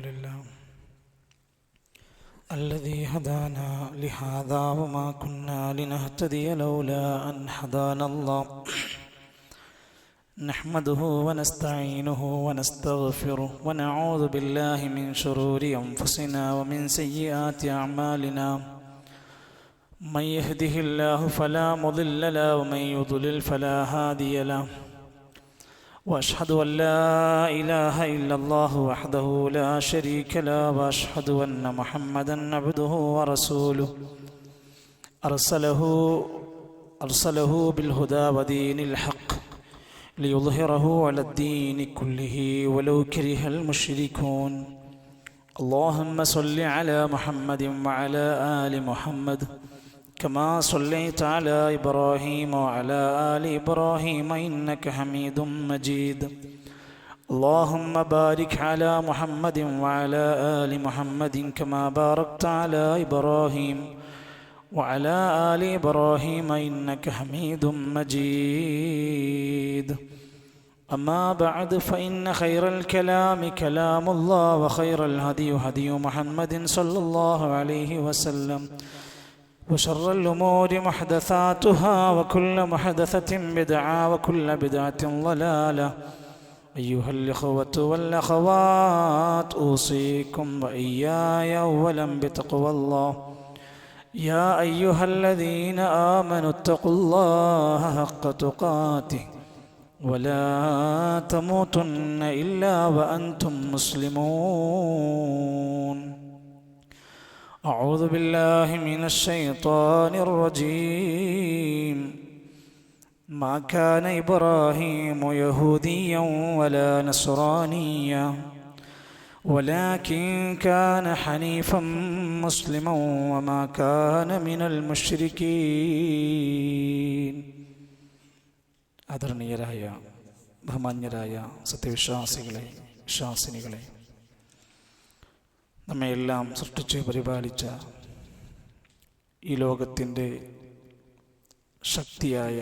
لله الذي هدانا لهذا وما كنا لنهتدي لولا أن هدانا الله نحمده ونستعينه ونستغفره ونعوذ بالله من شرور أنفسنا ومن سيئات أعمالنا من يهده الله فلا مضل له ومن يضلل فلا هادي له وأشهد أن لا إله إلا الله وحده لا شريك له وأشهد أن محمدا عبده ورسوله أرسله بالهدى ودين الحق ليظهره على الدين كله ولو كره المشركون اللهم صل على محمد وعلى آل محمد كما صليت على إبراهيم وعلى آل إبراهيم إنك حميد مجيد اللهم بارك على محمد وعلى آل محمد كما باركت على إبراهيم وعلى آل إبراهيم إنك حميد مجيد أما بعد فإن خير الكلام كلام الله وخير الهدي هدي محمد صلى الله عليه وسلم وشر الأمور محدثاتها وكل محدثة بدعة وكل بدعة ضلالة أيها الإخوة والأخوات أوصيكم وإياي أولا بتقوى الله يا أيها الذين آمنوا اتقوا الله حق تقاته ولا تموتن إلا وأنتم مسلمون أعوذ بالله من الشيطان الرجيم ما كان إبراهيم يهوديا ولا نصرانيا ولكن كان حنيفا مسلما وما كان من المشركين ആദരണീയരായ ബഹുമാന്യരായ സത്യവിശ്വാസികളെ വിശ്വാസിനികളെ, നമ്മെയെല്ലാം സൃഷ്ടിച്ച് പരിപാലിച്ച ഈ ലോകത്തിൻ്റെ ശക്തിയായ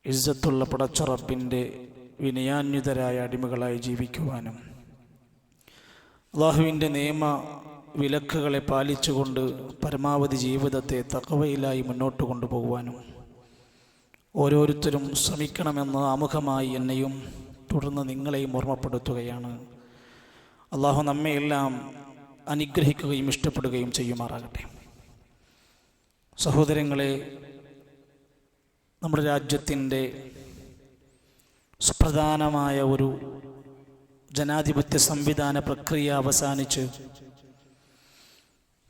ഇസ്സത്തുള്ള പടച്ച റബ്ബിൻ്റെ വിനയാന്വിതരായ അടിമകളായി ജീവിക്കുവാനും അല്ലാഹുവിൻ്റെ നിയമ വിലക്കുകളെ പാലിച്ചുകൊണ്ട് പരമാവധി ജീവിതത്തെ തഖ്വയിലായി മുന്നോട്ട് കൊണ്ടുപോകുവാനും ഓരോരുത്തരും ശ്രമിക്കണമെന്ന് ആമുഖമായി എന്നെയും തുടർന്ന് നിങ്ങളെയും ഓർമ്മപ്പെടുത്തുകയാണ്. അള്ളാഹു നമ്മെയെല്ലാം അനുഗ്രഹിക്കുകയും ഇഷ്ടപ്പെടുകയും ചെയ്യുമാറാകട്ടെ. സഹോദരങ്ങളെ, നമ്മുടെ രാജ്യത്തിൻ്റെ സുപ്രധാനമായ ഒരു ജനാധിപത്യ സംവിധാന പ്രക്രിയ അവസാനിച്ച്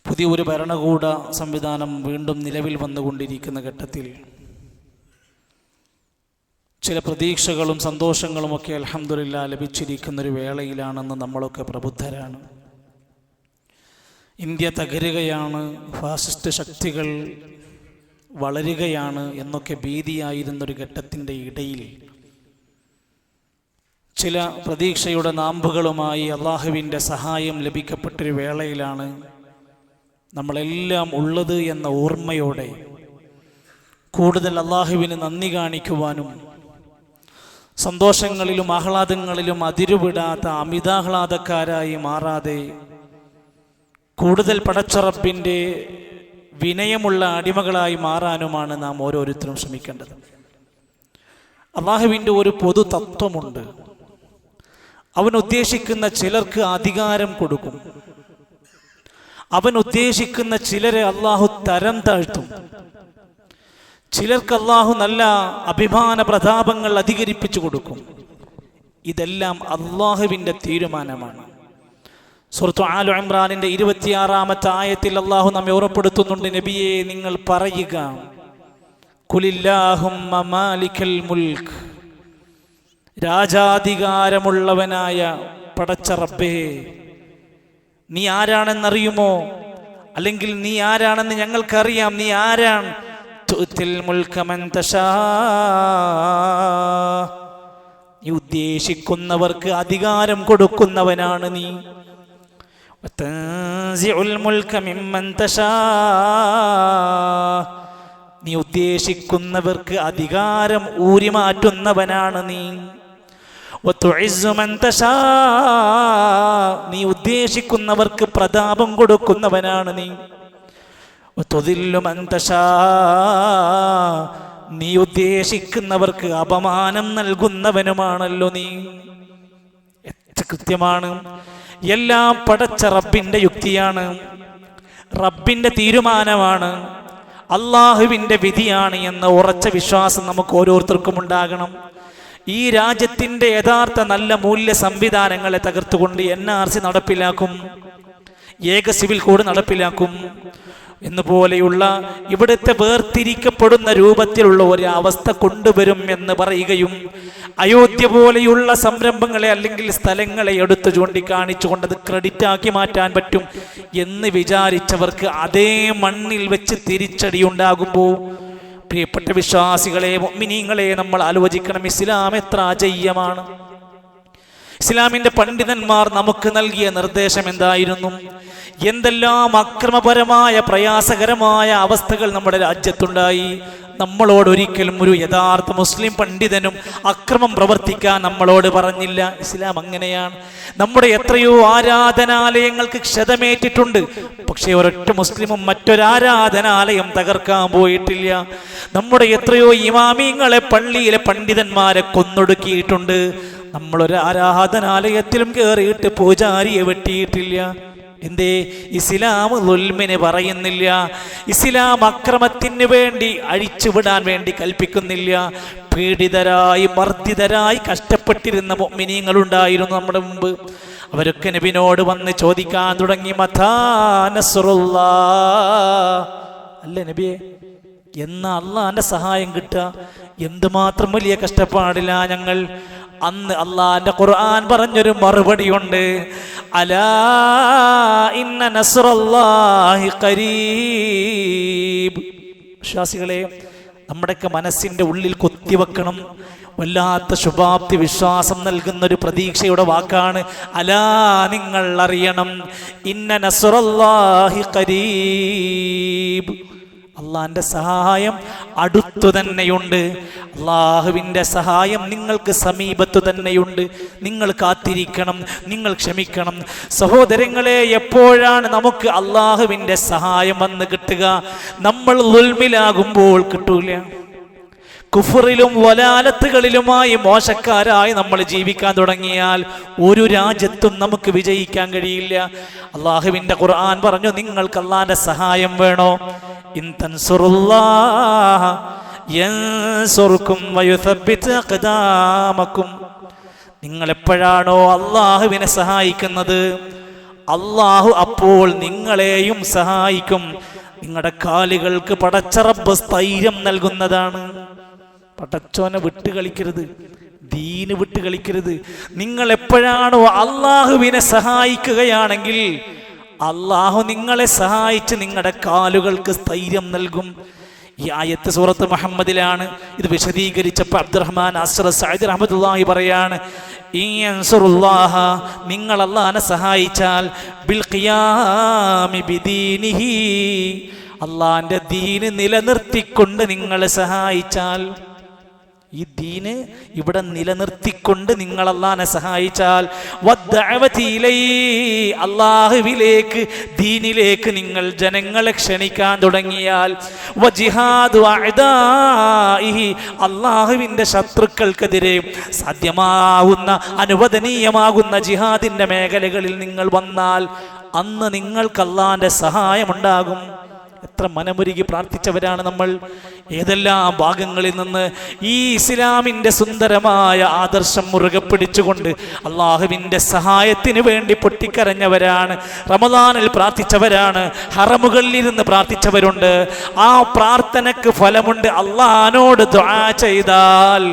പുതിയ ഒരു ഭരണകൂട സംവിധാനം വീണ്ടും നിലവിൽ വന്നുകൊണ്ടിരിക്കുന്ന ഘട്ടത്തിൽ ചില പ്രതീക്ഷകളും സന്തോഷങ്ങളുമൊക്കെ അൽഹംദുലില്ലാഹ് ലഭിച്ചിരിക്കുന്നൊരു വേളയിലാണെന്ന് നമ്മളൊക്കെ പ്രബുദ്ധരാണ്. ഇന്ത്യ തകരുകയാണ്, ഫാസിസ്റ്റ് ശക്തികൾ വളരുകയാണ് എന്നൊക്കെ ഭീതിയായിരുന്നൊരു ഘട്ടത്തിൻ്റെ ഇടയിൽ ചില പ്രതീക്ഷയുടെ നാമ്പുകളുമായി അള്ളാഹുവിൻ്റെ സഹായം ലഭിക്കപ്പെട്ടൊരു വേളയിലാണ് നമ്മളെല്ലാം ഉള്ളത് എന്ന ഓർമ്മയോടെ കൂടുതൽ അള്ളാഹുവിന് നന്ദി കാണിക്കുവാനും സന്തോഷങ്ങളിലും ആഹ്ലാദങ്ങളിലും അതിരുവിടാത്ത അമിതാഹ്ലാദക്കാരായി മാറാതെ കൂടുതൽ പടച്ച റബ്ബിൻ്റെ വിനയമുള്ള അടിമകളായി മാറാനുമാണ് നാം ഓരോരുത്തരും ശ്രമിക്കേണ്ടത്. അള്ളാഹുവിൻ്റെ ഒരു പൊതു തത്വമുണ്ട്. അവൻ ഉദ്ദേശിക്കുന്ന ചിലർക്ക് അധികാരം കൊടുക്കും, അവൻ ഉദ്ദേശിക്കുന്ന ചിലരെ അള്ളാഹു തരം താഴ്ത്തും, ചിലർക്ക് അള്ളാഹു നല്ല അഭിമാന പ്രതാപങ്ങൾ അധികരിപ്പിച്ചു കൊടുക്കും. ഇതെല്ലാം അള്ളാഹുവിൻ്റെ തീരുമാനമാണ്. സൂറത്ത് ആലു ഇംറാനിന്റെ 26-ാമത്തെ ആയത്തിൽ അള്ളാഹു നമ്മെ ഓർമ്മപ്പെടുത്തുന്നുണ്ട്, നബിയെ നിങ്ങൾ പറയുക, ഖുലില്ലാഹുമ്മ മാലിക്കൽ മുൽക്ക്, രാജാധികാരമുള്ളവനായ പടച്ച റബ്ബേ, നീ ആരാണെന്നറിയുമോ? അല്ലെങ്കിൽ നീ ആരാണെന്ന് ഞങ്ങൾക്കറിയാം. നീ ആരാണ്? തുഅ്തിൽ മുൽക മൻ തശാ, നീ ഉദ്ദേശിക്കുന്നവർക്ക് അധികാരം കൊടുക്കുന്നവനാണ് നീ. വതൻസിഉൽ മുൽക മിമ്മൻ തശാ, നീ ഉദ്ദേശിക്കുന്നവർക്ക് അധികാരം ഊരിമാറ്റുന്നവനാണ് നീ. വതുഇസ്സു മൻ തശാ, ഉദ്ദേശിക്കുന്നവർക്ക് പ്രതാപം കൊടുക്കുന്നവനാണ് നീ. തുദില്ലു മൻ തശാ, നീ ഉദ്ദേശിക്കുന്നവർക്ക് അപമാനം നൽകുന്നവനുമാണല്ലോ നീ. എത്ര കൃത്യമാണ്! എല്ലാം പടച്ച റബ്ബിന്റെ യുക്തിയാണ്, റബ്ബിന്റെ തീരുമാനമാണ്, അള്ളാഹുവിന്റെ വിധിയാണ് എന്ന ഉറച്ച വിശ്വാസം നമുക്ക് ഓരോരുത്തർക്കും ഉണ്ടാകണം. ഈ രാജ്യത്തിന്റെ യഥാർത്ഥ നല്ല മൂല്യ സംവിധാനങ്ങളെ തകർത്തുകൊണ്ട് NRC നടപ്പിലാക്കും, ഏക സിവിൽ കോഡ് നടപ്പിലാക്കും എന്നുപോലെയുള്ള ഇവിടുത്തെ വേർതിരിക്കപ്പെടുന്ന രൂപത്തിലുള്ള ഒരു അവസ്ഥ കൊണ്ടുവരും എന്ന് പറയുകയും അയോധ്യ പോലെയുള്ള സംരംഭങ്ങളെ അല്ലെങ്കിൽ സ്ഥലങ്ങളെ എടുത്തു ചൂണ്ടിക്കാണിച്ചുകൊണ്ട് അത് ക്രെഡിറ്റ് ആക്കി മാറ്റാൻ പറ്റും എന്ന് വിചാരിച്ചവർക്ക് അതേ മണ്ണിൽ വെച്ച് തിരിച്ചടിയുണ്ടാകുമ്പോൾ, പ്രിയപ്പെട്ട വിശ്വാസികളെ, മുഅ്മിനീങ്ങളെ, നമ്മൾ ആലോചിക്കണം, ഇസ്ലാം എത്ര അജയ്യമാണ്. ഇസ്ലാമിന്റെ പണ്ഡിതന്മാർ നമുക്ക് നൽകിയ നിർദ്ദേശം എന്തായിരുന്നു? എന്തെല്ലാം അക്രമപരമായ പ്രയാസകരമായ അവസ്ഥകൾ നമ്മുടെ രാജ്യത്തുണ്ടായി. നമ്മളോട് ഒരിക്കലും ഒരു യഥാർത്ഥ മുസ്ലിം പണ്ഡിതനും അക്രമം പ്രവർത്തിക്കാൻ നമ്മളോട് പറഞ്ഞില്ല. ഇസ്ലാം അങ്ങനെയാണ്. നമ്മുടെ എത്രയോ ആരാധനാലയങ്ങൾക്ക് ക്ഷതമേറ്റിട്ടുണ്ട്, പക്ഷേ ഒരൊറ്റ മുസ്ലിമും മറ്റൊരാരാധനാലയം തകർക്കാൻ പോയിട്ടില്ല. നമ്മുടെ എത്രയോ ഇമാമിങ്ങളെ, പള്ളിയിലെ പണ്ഡിതന്മാരെ കൊന്നൊടുക്കിയിട്ടുണ്ട്. നമ്മളൊരു ആരാധനാലയത്തിലും കയറിയിട്ട് പൂജാരിയെ വെട്ടിയിട്ടില്ല. എന്തേ? ഇസ്ലാം ദുൽമിനെ പറയുന്നില്ല, ഇസ്ലാം അക്രമത്തിന് വേണ്ടി അഴിച്ചുവിടാൻ വേണ്ടി കൽപ്പിക്കുന്നില്ല. പീഡിതരായി മർദ്ദിതരായി കഷ്ടപ്പെട്ടിരുന്ന മുഅ്മിനീങ്ങളുണ്ടായിരുന്നു നമ്മുടെ മുമ്പ്. അവരൊക്കെ നബിയോട് വന്ന് ചോദിക്കാൻ തുടങ്ങി, മതാ നസ്റുല്ലാഹ്, അല്ലേ നബിയെ, എന്നാ അള്ളാന്റെ സഹായം കിട്ടുക? എന്തുമാത്രം വലിയ കഷ്ടപ്പാടില്ല ഞങ്ങൾ. അന്ന് അള്ളാന്റെ ഖുർആൻ പറഞ്ഞൊരു മറുപടിയുണ്ട്, അലാ ഇന്ന നസ്റല്ലാഹി ഖരീബ്. വിശ്വാസികളെ, നമ്മുടെയൊക്കെ മനസ്സിന്റെ ഉള്ളിൽ കൊത്തിവെക്കണം. വല്ലാത്ത ശുഭാപ്തി വിശ്വാസം നൽകുന്ന ഒരു പ്രതീക്ഷയുടെ വാക്കാണ് അലാ, നിങ്ങൾ അറിയണം, ഇന്ന നസ്റല്ലാഹി ഖരീബ്, അള്ളാന്റെ സഹായം അടുത്തു തന്നെയുണ്ട്. അള്ളാഹുവിൻ്റെ സഹായം നിങ്ങൾക്ക് സമീപത്തു തന്നെയുണ്ട്. നിങ്ങൾ കാത്തിരിക്കണം, നിങ്ങൾ ക്ഷമിക്കണം. സഹോദരങ്ങളെ, എപ്പോഴാണ് നമുക്ക് അള്ളാഹുവിൻ്റെ സഹായം വന്ന് കിട്ടുക? നമ്മൾ ദുൽമിലാകുമ്പോൾ കിട്ടൂല. കുഫറിലും വലാലത്തുകളിലുമായി മോശക്കാരായി നമ്മൾ ജീവിക്കാൻ തുടങ്ങിയാൽ ഒരു രാജ്യത്തും നമുക്ക് വിജയിക്കാൻ കഴിയില്ല. അള്ളാഹുവിൻ്റെ ഖുർആൻ പറഞ്ഞു, നിങ്ങൾക്ക് അള്ളാന്റെ സഹായം വേണോ? ഇൻ തൻസുറുല്ലാഹ യൻസുർകും വയുസബ്ബിത് അഖ്ദാമകും. നിങ്ങൾ എപ്പോഴാണോ അള്ളാഹുവിനെ സഹായിക്കുന്നത്, അള്ളാഹു അപ്പോൾ നിങ്ങളെയും സഹായിക്കും. നിങ്ങളുടെ കാലുകൾക്ക് പടച്ച റബ്ബ് സ്ഥൈര്യം നൽകുന്നതാണ്. പടച്ചോനെ വിട്ട് കളിക്കരുത്, ദീന് വിട്ട് കളിക്കരുത്. നിങ്ങൾ എപ്പോഴാണോ അള്ളാഹുവിനെ സഹായിക്കുകയാണെങ്കിൽ അള്ളാഹു നിങ്ങളെ സഹായിച്ച് നിങ്ങളുടെ കാലുകൾക്ക് സ്ഥൈര്യം നൽകും. ഈ ആയത്ത് സൂറത്ത് മുഹമ്മദിലാണ്. ഇത് വിശദീകരിച്ചപ്പോൾ അബ്ദുറഹ്മാൻ അസ്ർ സഅദി റഹ്മത്തുള്ളാഹി പറയാണ്, ഇൻസുറുല്ലാഹ, നിങ്ങൾ അള്ളാഹനെ സഹായിച്ചാൽ ബിൽ ഖിയാമി ബിദീനിഹി, അള്ളാന്റെ ദീന് നിലനിർത്തിക്കൊണ്ട് നിങ്ങളെ സഹായിച്ചാൽ, ഈ ദീന് ഇവിടെ നിലനിർത്തിക്കൊണ്ട് നിങ്ങൾ അള്ളാഹനെ സഹായിച്ചാൽ, അള്ളാഹുവിലേക്ക് ദീനിലേക്ക് നിങ്ങൾ ജനങ്ങളെ ക്ഷണിക്കാൻ തുടങ്ങിയാൽ, അള്ളാഹുവിൻ്റെ ശത്രുക്കൾക്കെതിരെ സാധ്യമാവുന്ന അനുവദനീയമാകുന്ന ജിഹാദിന്റെ മേഖലകളിൽ നിങ്ങൾ വന്നാൽ അന്ന് നിങ്ങൾക്ക് അള്ളാഹന്റെ സഹായമുണ്ടാകും. എത്ര മനമുരുകി പ്രാർത്ഥിച്ചവരാണ് നമ്മൾ. ഏതെല്ലാം ഭാഗങ്ങളിൽ നിന്ന് ഈ ഇസ്ലാമിൻ്റെ സുന്ദരമായ ആദർശം മുറുകെ പിടിച്ചുകൊണ്ട് അള്ളാഹുവിൻ്റെ സഹായത്തിന് വേണ്ടി പൊട്ടിക്കരഞ്ഞവരാണ്. റമദാനിൽ പ്രാർത്ഥിച്ചവരാണ്, ഹറമുകളിൽ ഇരുന്ന് പ്രാർത്ഥിച്ചവരുണ്ട്. ആ പ്രാർത്ഥനയ്ക്ക് ഫലമുണ്ട്. അള്ളാഹിനോട് ദുആ ചെയ്താൽ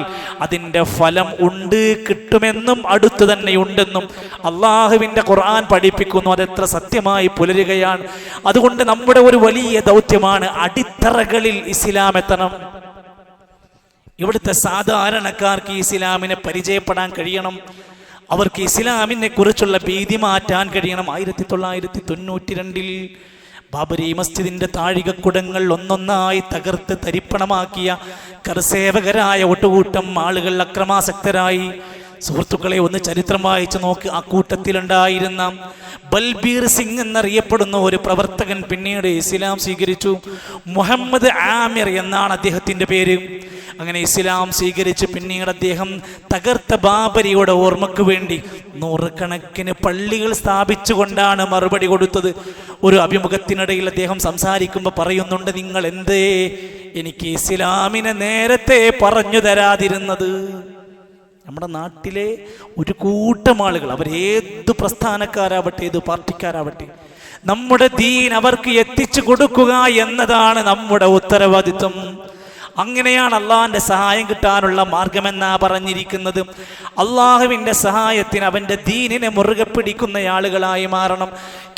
അതിൻ്റെ ഫലം ഉണ്ട്, കിട്ടുമെന്നും അടുത്തു തന്നെയുണ്ടെന്നും അള്ളാഹുവിൻ്റെ ഖുർആൻ പഠിപ്പിക്കുന്നു. അതെത്ര സത്യമായി പുലരുകയാണ്. അതുകൊണ്ട് നമ്മുടെ ഒരു വലിയ ദൗത്യമാണ് അടിത്തറകളിൽ ഇസ്ലാം എത്തണം. ഇവിടുത്തെ സാധാരണക്കാർക്ക് ഇസ്ലാമിനെ പരിചയപ്പെടാൻ കഴിയണം. അവർക്ക് ഇസ്ലാമിനെ കുറിച്ചുള്ള ഭീതി മാറ്റാൻ കഴിയണം. 1992 ബാബരി മസ്ജിദിന്റെ താഴികക്കുടങ്ങൾ ഒന്നൊന്നായി തകർത്ത് തരിപ്പണമാക്കിയ കർസേവകരായ ഒട്ടുകൂട്ടം ആളുകൾ അക്രമാസക്തരായി സുഹൃത്തുക്കളെ, ഒന്ന് ചരിത്രം വായിച്ചു നോക്ക്. ആ കൂട്ടത്തിലുണ്ടായിരുന്ന ബൽബീർ സിംഗ് എന്നറിയപ്പെടുന്ന ഒരു പ്രവർത്തകൻ പിന്നീട് ഇസ്ലാം സ്വീകരിച്ചു. മുഹമ്മദ് ആമിർ എന്നാണ് അദ്ദേഹത്തിന്റെ പേര്. അങ്ങനെ ഇസ്ലാം സ്വീകരിച്ച് പിന്നീട് അദ്ദേഹം തകർത്ത ബാബരിയുടെ ഓർമ്മയ്ക്ക് വേണ്ടി 100 കണക്കിന് പള്ളികൾ സ്ഥാപിച്ചുകൊണ്ടാണ് മറുപടി കൊടുത്തത്. ഒരു അഭിമുഖത്തിനിടയിൽ അദ്ദേഹം സംസാരിക്കുമ്പോൾ പറയുന്നുണ്ട്, നിങ്ങൾ എന്തേ എനിക്ക് ഇസ്ലാമിനെ നേരത്തെ പറഞ്ഞു തരാതിരുന്നത്? നമ്മുടെ നാട്ടിലെ ഒരു കൂട്ടം ആളുകൾ, അവരേത് പ്രസ്ഥാനക്കാരാവട്ടെ, ഏത് പാർട്ടിക്കാരാവട്ടെ, നമ്മുടെ ദീൻ അവർക്ക് എത്തിച്ചു കൊടുക്കുക എന്നതാണ് നമ്മുടെ ഉത്തരവാദിത്വം. അങ്ങനെയാണ് അള്ളാഹിന്റെ സഹായം കിട്ടാനുള്ള മാർഗമെന്നാ പറഞ്ഞിരിക്കുന്നത്. അള്ളാഹുവിൻ്റെ സഹായത്തിന് അവൻ്റെ ദീനിനെ മുറുകെ പിടിക്കുന്ന ആളുകളായി മാറണം.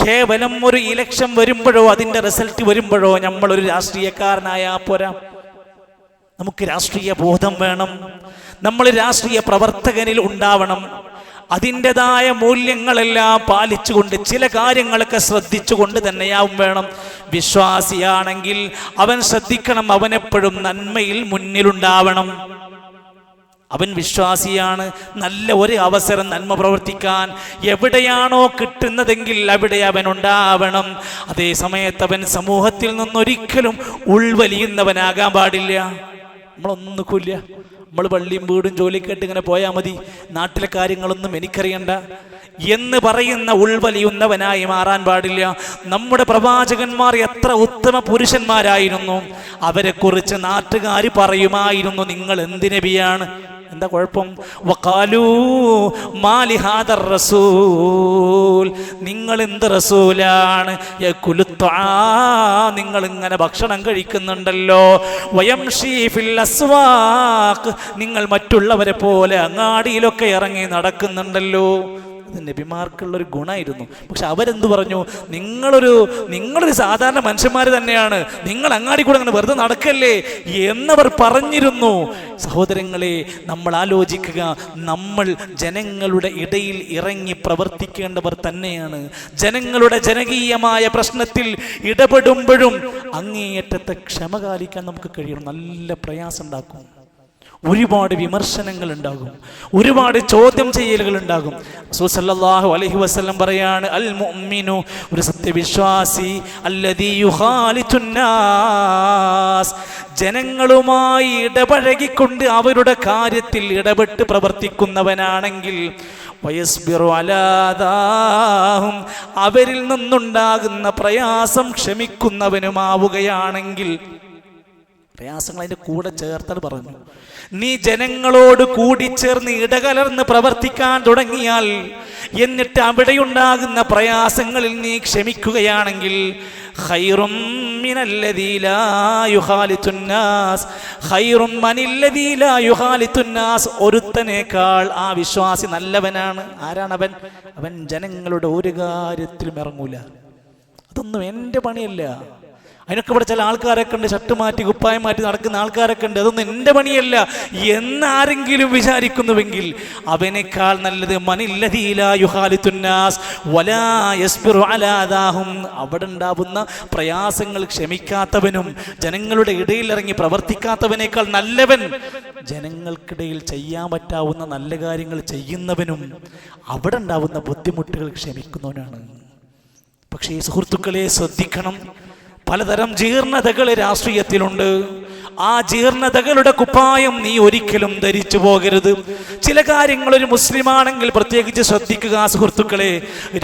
കേവലം ഒരു ഇലക്ഷൻ വരുമ്പോഴോ അതിൻ്റെ റിസൾട്ട് വരുമ്പോഴോ നമ്മളൊരു രാഷ്ട്രീയക്കാരനായാൽ പോരാ. നമുക്ക് രാഷ്ട്രീയ ബോധം വേണം. നമ്മൾ രാഷ്ട്രീയ പ്രവർത്തകനിൽ ഉണ്ടാവണം. അതിൻ്റെതായ മൂല്യങ്ങളെല്ലാം പാലിച്ചുകൊണ്ട് ചില കാര്യങ്ങളൊക്കെ ശ്രദ്ധിച്ചുകൊണ്ട് തന്നെയാവും വേണം. വിശ്വാസിയാണെങ്കിൽ അവൻ ശ്രദ്ധിക്കണം, അവനെപ്പോഴും നന്മയിൽ മുന്നിലുണ്ടാവണം. അവൻ വിശ്വാസിയാണ്. നല്ല ഒരു അവസരം നന്മ പ്രവർത്തിക്കാൻ എവിടെയാണോ കിട്ടുന്നതെങ്കിൽ അവിടെ അവൻ ഉണ്ടാവണം. അതേ സമയത്ത് അവൻ സമൂഹത്തിൽ നിന്നൊരിക്കലും ഉൾവലിയുന്നവനാകാൻ പാടില്ല. നമ്മളൊന്നുമില്ല, നമ്മൾ പള്ളിയും വീടും ജോലിക്കായിട്ട് ഇങ്ങനെ പോയാൽ മതി, നാട്ടിലെ കാര്യങ്ങളൊന്നും എനിക്കറിയണ്ട എന്ന് പറയുന്ന ഉൾവലിയുന്നവനായി മാറാൻ പാടില്ല. നമ്മുടെ പ്രവാചകന്മാർ എത്ര ഉത്തമ പുരുഷന്മാരായിരുന്നു. അവരെക്കുറിച്ച് നാട്ടുകാർ പറയുമായിരുന്നു, നിങ്ങൾ എന്ത് നബിയാണ്, എന്താ കുഴപ്പം? വഖാലൂ മാലി ഹാദർ റസൂൽ, നിങ്ങൾ എന്ത് റസൂലാണ്, നിങ്ങൾ ഇങ്ങനെ ഭക്ഷണം കഴിക്കുന്നുണ്ടല്ലോ, വയംശീ ഫിൽ അസ്വാഖ്, നിങ്ങൾ മറ്റുള്ളവരെ പോലെ അങ്ങാടിയിലൊക്കെ ഇറങ്ങി നടക്കുന്നുണ്ടല്ലോ. അത് നബിമാർക്കുള്ളൊരു ഗുണമായിരുന്നു. പക്ഷെ അവരെന്ത് പറഞ്ഞു? നിങ്ങളൊരു സാധാരണ മനുഷ്യന്മാർ തന്നെയാണ്, നിങ്ങൾ അങ്ങാടി കൂടെ അങ്ങനെ വെറുതെ നടക്കല്ലേ എന്നവർ പറഞ്ഞിരുന്നു. സഹോദരങ്ങളെ, നമ്മൾ ആലോചിക്കുക, നമ്മൾ ജനങ്ങളുടെ ഇടയിൽ ഇറങ്ങി പ്രവർത്തിക്കേണ്ടവർ തന്നെയാണ്. ജനങ്ങളുടെ ജനകീയമായ പ്രശ്നത്തിൽ ഇടപെടുമ്പോഴും അങ്ങേയറ്റത്തെ ക്ഷമ പാലിക്കാൻ നമുക്ക് കഴിയണം. നല്ല പ്രയാസം ഉണ്ടാക്കും, ഒരുപാട് വിമർശനങ്ങൾ ഉണ്ടാകും, ഒരുപാട് ചോദ്യം ചെയ്യലുകൾ ഉണ്ടാകും. റസൂൽ സല്ലല്ലാഹു അലൈഹി വസല്ലം പറയാണ്, അൽ മുഅ്മിനു, ഒരു സത്യവിശ്വാസി, അല്ലദീ യുഖാലിതുൻ നാസ്, ജനങ്ങളുമായി ഇടപഴകിക്കൊണ്ട് അവരുടെ കാര്യത്തിൽ ഇടപെട്ട് പ്രവർത്തിക്കുന്നവനാണെങ്കിൽ, വയസ്ബിറു അലാ ദാഹും, അവരിൽ നിന്നുണ്ടാകുന്ന പ്രയാസം ക്ഷമിക്കുന്നവനുമാവുകയാണെങ്കിൽ, പ്രയാസങ്ങൾ അതിൻ്റെ കൂടെ ചേർത്താൽ പറഞ്ഞു, നീ ജനങ്ങളോട് കൂടിച്ചേർന്ന് ഇടകലർന്ന് പ്രവർത്തിക്കാൻ തുടങ്ങിയാൽ, എന്നിട്ട് അവിടെയുണ്ടാകുന്ന പ്രയാസങ്ങളിൽ നീ ക്ഷമിക്കുകയാണെങ്കിൽ, ഖൈറും മിനല്ലദീ ലാ യുഖാലിതുൻ നാസ്, ഖൈറും മനില്ലദീ ലാ യുഖാലിതുൻ നാസ്, ഒരുത്തനേക്കാൾ ആ വിശ്വാസി നല്ലവനാണ്. ആരാണവൻ? അവൻ ജനങ്ങളുടെ ഒരു കാര്യത്തിലും ഇറങ്ങൂല. അതൊന്നും എൻ്റെ പണിയല്ല. അതിനൊക്കെ ഇവിടെ ചില ആൾക്കാരൊക്കെ ഉണ്ട്, ഷർട്ട് മാറ്റി കുപ്പായം മാറ്റി നടക്കുന്ന ആൾക്കാരൊക്കെ ഉണ്ട്. അതൊന്നും എൻ്റെ പണിയല്ല എന്നാരെങ്കിലും വിചാരിക്കുന്നുവെങ്കിൽ അവനേക്കാൾ നല്ലത് മനില്ലദീ ലാ യുഖാലിതുൻ നാസ് വലാ യസ്ബിറു അലാ ദാഹും, അവിടെ ഉണ്ടാവുന്ന പ്രയാസങ്ങൾ ക്ഷമിക്കാത്തവനും ജനങ്ങളുടെ ഇടയിൽ ഇറങ്ങി പ്രവർത്തിക്കാത്തവനേക്കാൾ നല്ലവൻ ജനങ്ങൾക്കിടയിൽ ചെയ്യാൻ പറ്റാവുന്ന നല്ല കാര്യങ്ങൾ ചെയ്യുന്നവനും അവിടെ ഉണ്ടാവുന്ന ബുദ്ധിമുട്ടുകൾ ക്ഷമിക്കുന്നവനാണ്. പക്ഷേ സുഹൃത്തുക്കളെ, ശ്രദ്ധിക്കണം, പലതരം ജീർണതകൾ രാഷ്ട്രീയത്തിലുണ്ട്. ആ ജീർണതകളുടെ കുപ്പായം നീ ഒരിക്കലും ധരിച്ചു പോകരുത്. ചില കാര്യങ്ങൾ ഒരു മുസ്ലിമാണെങ്കിൽ പ്രത്യേകിച്ച് ശ്രദ്ധിക്കുക സുഹൃത്തുക്കളെ.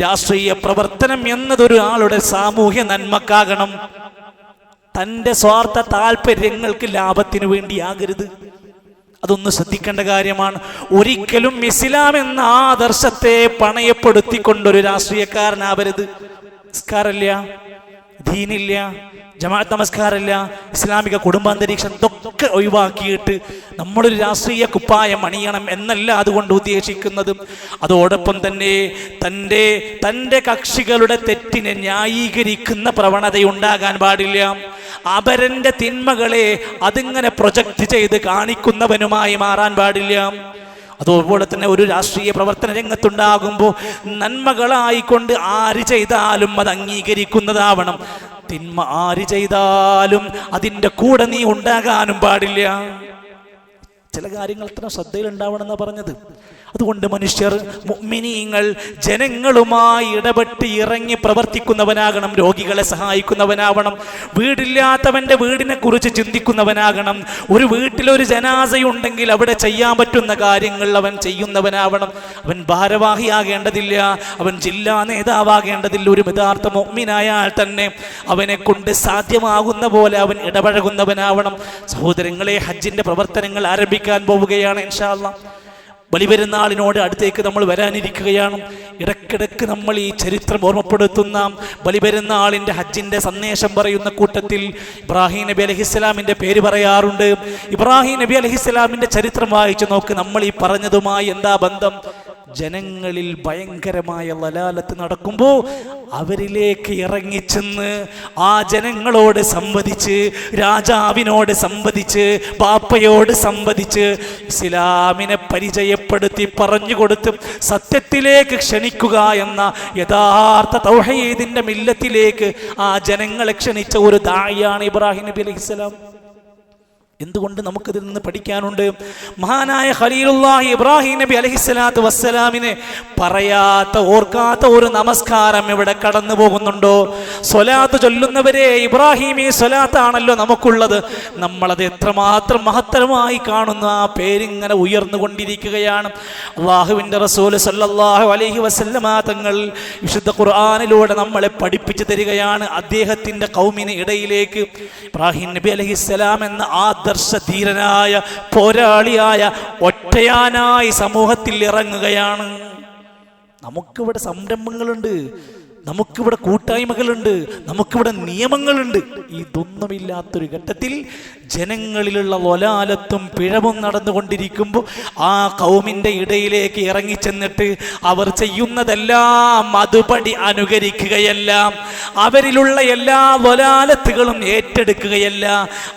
രാഷ്ട്രീയ പ്രവർത്തനം എന്നതൊരു ആളുടെ സാമൂഹ്യ നന്മക്കാകണം, തൻ്റെ സ്വാർത്ഥ താല്പര്യങ്ങൾക്ക് ലാഭത്തിന് വേണ്ടിയാകരുത്. അതൊന്ന് ശ്രദ്ധിക്കേണ്ട കാര്യമാണ്. ഒരിക്കലും ഇസ്ലാം എന്ന ആദർശത്തെ പണയപ്പെടുത്തിക്കൊണ്ടൊരു രാഷ്ട്രീയക്കാരനാവരുത്. നിസ്കാരമില്ല, ദീനില്ല, ജമാഅത്ത് നമസ്കാരമില്ല, ഇസ്ലാമിക കുടുംബാന്തരീക്ഷം, ഇതൊക്കെ ഒഴിവാക്കിയിട്ട് നമ്മളൊരു രാഷ്ട്രീയ കുപ്പായം അണിയണം എന്നല്ല അതുകൊണ്ട് ഉദ്ദേശിക്കുന്നത്. അതോടൊപ്പം തന്നെ തൻ്റെ കക്ഷികളുടെ തെറ്റിനെ ന്യായീകരിക്കുന്ന പ്രവണതയുണ്ടാകാൻ പാടില്ല. അവരൻ്റെ തിന്മകളെ അതിങ്ങനെ പ്രൊജക്റ്റ് ചെയ്ത് കാണിക്കുന്നവനുമായി മാറാൻ പാടില്ല. അതുപോലെ തന്നെ ഒരു രാഷ്ട്രീയ പ്രവർത്തന രംഗത്തുണ്ടാകുമ്പോൾ നന്മകളായിക്കൊണ്ട് ആര് ചെയ്താലും അത് അംഗീകരിക്കുന്നതാവണം. തിന്മ ആര് ചെയ്താലും അതിൻ്റെ കൂടെ നീ ഉണ്ടാകാനും പാടില്ല. ചില കാര്യങ്ങൾ അത്ര ശ്രദ്ധയിലുണ്ടാവണം എന്നാണ് പറഞ്ഞത്. അതുകൊണ്ട് മനുഷ്യർ, മുഅ്മിനീങ്ങൾ ജനങ്ങളുമായി ഇടപെട്ട് ഇറങ്ങി പ്രവർത്തിക്കുന്നവനാകണം, രോഗികളെ സഹായിക്കുന്നവനാവണം, വീടില്ലാത്തവന്റെ വീടിനെ കുറിച്ച് ചിന്തിക്കുന്നവനാകണം, ഒരു വീട്ടിലൊരു ജനാസയുണ്ടെങ്കിൽ അവിടെ ചെയ്യാൻ പറ്റുന്ന കാര്യങ്ങൾ അവൻ ചെയ്യുന്നവനാവണം. അവൻ ഭാരവാഹിയാകേണ്ടതില്ല, അവൻ ജില്ലാ നേതാവാകേണ്ടതില്ല. ഒരു യഥാർത്ഥ മുഅ്മിനായാൽ തന്നെ അവനെ കൊണ്ട് സാധ്യമാകുന്ന പോലെ അവൻ ഇടപഴകുന്നവനാവണം. സഹോദരങ്ങളെ, ഹജ്ജിന്റെ പ്രവർത്തനങ്ങൾ ആരംഭിക്കാൻ പോവുകയാണ് ഇൻഷാ അല്ലാഹ്. ബലിപെരുന്നാളിനോട് അടുത്തേക്ക് നമ്മൾ വരാനിരിക്കുകയാണ്. ഇടയ്ക്കിടയ്ക്ക് നമ്മൾ ഈ ചരിത്രം ഓർമ്മപ്പെടുത്തുന്ന ബലിപെരുന്നാളിൻ്റെ ഹജ്ജിൻ്റെ സന്ദേശം പറയുന്ന കൂട്ടത്തിൽ ഇബ്രാഹിം നബി അലൈഹിസ്സലാമിൻ്റെ പേര് പറയാറുണ്ട്. ഇബ്രാഹിം നബി അലൈഹിസ്സലാമിൻ്റെ ചരിത്രം വായിച്ചു നോക്ക്. നമ്മൾ ഈ പറഞ്ഞതുമായി എന്താ ബന്ധം? ജനങ്ങളിൽ ഭയങ്കരമായ ലലാലത്ത് നടക്കുമ്പോൾ അവരിലേക്ക് ഇറങ്ങിച്ചെന്ന് ആ ജനങ്ങളോട് സംവദിച്ച്, രാജാവിനോട് സംവദിച്ച്, ബാപ്പയോട് സംവദിച്ച്, ഇസ്ലാമിനെ പരിചയപ്പെടുത്തി പറഞ്ഞുകൊടുത്ത് സത്യത്തിലേക്ക് ക്ഷണിക്കുക എന്ന യഥാർത്ഥ തൗഹീദിന്റെ മില്ലത്തിലേക്ക് ആ ജനങ്ങളെ ക്ഷണിച്ച ഒരു ദാഇയാണ് ഇബ്രാഹിം നബി അലൈഹിസ്സലാം. എന്തുകൊണ്ട് നമുക്കിതിൽ നിന്ന് പഠിക്കാനുണ്ട്. മഹാനായ ഖലീലുല്ലാഹി ഇബ്രാഹിം നബി അലൈഹിസ്സലാത്തു വസ്സലാമിനെ പറയാത്ത, ഓർക്കാത്ത ഒരു നമസ്കാരം ഇവിടെ കടന്നു പോകുന്നുണ്ടോ? സ്വലാത്ത് ചൊല്ലുന്നവരെ, ഇബ്രാഹിമി സ്വലാത്താണല്ലോ നമുക്കുള്ളത്. നമ്മളത് എത്രമാത്രം മഹത്തരമായി കാണുന്ന ആ പേരിങ്ങനെ ഉയർന്നുകൊണ്ടിരിക്കുകയാണ്. അല്ലാഹുവിൻ്റെ റസൂൽ സല്ലല്ലാഹു അലൈഹി വസല്ലമ തങ്ങൾ വിശുദ്ധ ഖുർആനിലൂടെ നമ്മളെ പഠിപ്പിച്ചു തരികയാണ്. അദ്ദേഹത്തിൻ്റെ ഖൗമിന് ഇടയിലേക്ക് ഇബ്രാഹിം നബി അലൈഹിസ്സലാം എന്ന ആദർശധീരനായ, പോരാളിയായ, ഒറ്റയാനായി സമൂഹത്തിൽ ഇറങ്ങുകയാണ്. നമുക്കിവിടെ സംരംഭങ്ങളുണ്ട്, നമുക്കിവിടെ കൂട്ടായ്മകളുണ്ട്, നമുക്കിവിടെ നിയമങ്ങളുണ്ട്. ഇതൊന്നുമില്ലാത്തൊരു ഘട്ടത്തിൽ ജനങ്ങളിലുള്ള വലാലത്തും പിഴവും നടന്നുകൊണ്ടിരിക്കുമ്പോൾ ആ ഖൗമിൻ്റെ ഇടയിലേക്ക് ഇറങ്ങിച്ചെന്നിട്ട് അവർ ചെയ്യുന്നതെല്ലാം അതുപടി അനുകരിക്കുകയല്ല, അവരിലുള്ള എല്ലാ വലാലത്തുകളും ഏറ്റെടുക്കുകയല്ല,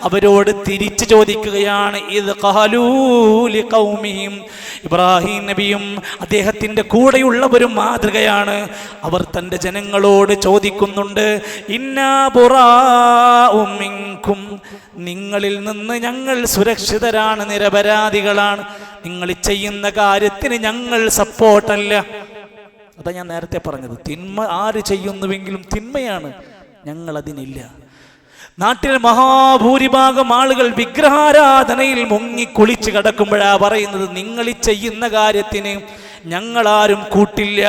അവരോട് തിരിച്ചു ചോദിക്കുകയാണ്. ഇത് ഖാലൂ ലിഖൗമിഹിം, ഇബ്രാഹിം നബിയും അദ്ദേഹത്തിൻ്റെ കൂടെയുള്ളവരും മാതൃകയാണ്. അവർ തൻ്റെ ജനങ്ങളോട് ചോദിക്കുന്നുണ്ട്, ഇന്നാ ബുറാഉം മിൻകും, നിങ്ങളിൽ നിന്ന് ഞങ്ങൾ സുരക്ഷിതരാണ്, നിരപരാധികളാണ്, നിങ്ങൾ ചെയ്യുന്ന കാര്യത്തിന് ഞങ്ങൾ സപ്പോർട്ടല്ല. അതാ ഞാൻ നേരത്തെ പറഞ്ഞത്, തിന്മ ആര് ചെയ്യുന്നുവെങ്കിലും തിന്മയാണ്, ഞങ്ങൾ അതിനില്ല. നാട്ടിൽ മഹാഭൂരിഭാഗം ആളുകൾ വിഗ്രഹാരാധനയിൽ മുങ്ങി കുളിച്ച് കിടക്കുമ്പോഴാ പറയുന്നത്, നിങ്ങൾ ഈ ചെയ്യുന്ന കാര്യത്തിന് ഞങ്ങളാരും കൂട്ടില്ല.